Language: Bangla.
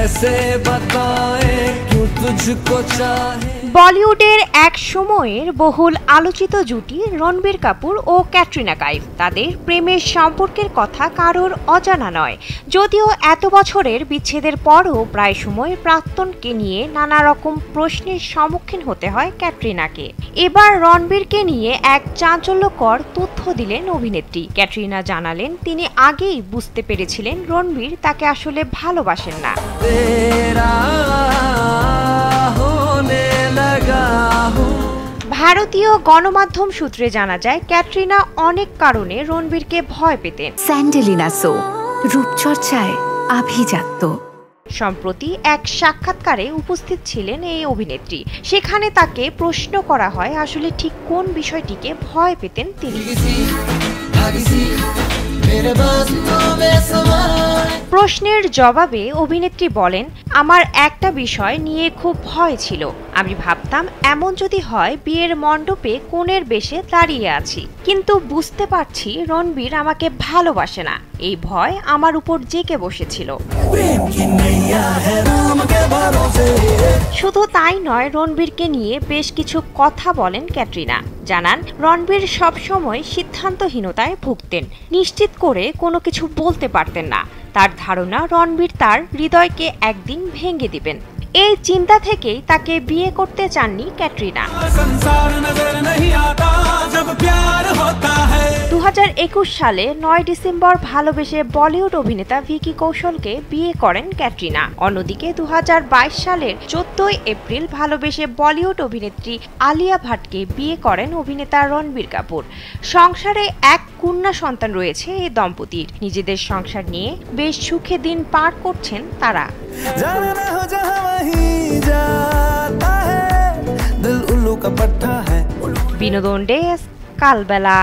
कैसे बताए क्यों तुझको चाहे। বলিউডের এক সময়ের বহুল আলোচিত জুটি রণবীর কাপুর ও ক্যাটরিনা কাইফ। তাদের প্রেমের সম্পর্কের কথা কারোর অজানা নয়। যদিও এত বছরের বিচ্ছেদের পরও প্রায় সময় প্রাক্তনকে নিয়ে নানা রকম প্রশ্নের সম্মুখীন হতে হয় ক্যাটরিনাকে। এবার রণবীরকে নিয়ে এক চাঞ্চল্যকর তথ্য দিলেন অভিনেত্রী। ক্যাটরিনা জানালেন তিনি আগেই বুঝতে পেরেছিলেন রণবীর তাকে আসলে ভালোবাসেন না। ভারতীয় গণমাধ্যম সূত্রে জানা যায় ক্যাটরিনা অনেক কারণে রণবীরকে ভয় পেতেন। স্যান্ডেলিনা সো রূপচর্চায় আভিজাত্য। সম্প্রতি এক সাক্ষাৎকারে উপস্থিত ছিলেন এই অভিনেত্রী। সেখানে তাকে প্রশ্ন করা হয় আসলে ঠিক কোন বিষয়টিকে ভয় পেতেন তিনি। প্রশ্নের জবাবে অভিনেত্রী বলেন, আমার একটা বিষয় নিয়ে খুব ভয় ছিল। আমি ভাবতাম এমন যদি হয় বিয়ের মণ্ডপে কনের বেশে দাঁড়িয়ে আছি, কিন্তু বুঝতে পারছি রণবীর আমাকে ভালোবাসে না। এই ভয় আমার উপর জেঁকে বসেছিল। শুধু তাই নয়, রণবীরকে নিয়ে বেশ কিছু কথা বলেন ক্যাটরিনা। জানান রণবীর সবসময় সিদ্ধান্তহীনতায় ভুগতেন, নিশ্চিত করে কোনো কিছু বলতে পারতেন না। তার ধারণা রণবীর তার হৃদয়কে একদিন ভেঙে দিবেন। এই চিন্তা থেকেই তাকে বিয়ে করতে চাননি ক্যাটরিনা। 2021 সালে 9 ডিসেম্বর ভালোবেসে বলিউড অভিনেতা ভিকি কৌশলকে বিয়ে করেন ক্যাটরিনা। অন্যদিকে 2022 সালের 14 এপ্রিল ভালোবেসে বলিউড অভিনেত্রী আলিয়া ভাটকে বিয়ে করেন অভিনেতা রণবীর কাপুর। সংসারে এক কন্যা সন্তান রয়েছে এই দম্পতির। নিজেদের সংসার নিয়ে বেশ সুখে দিন পার করছেন তারা। বিনোদন ডেস্ক, কালবেলা।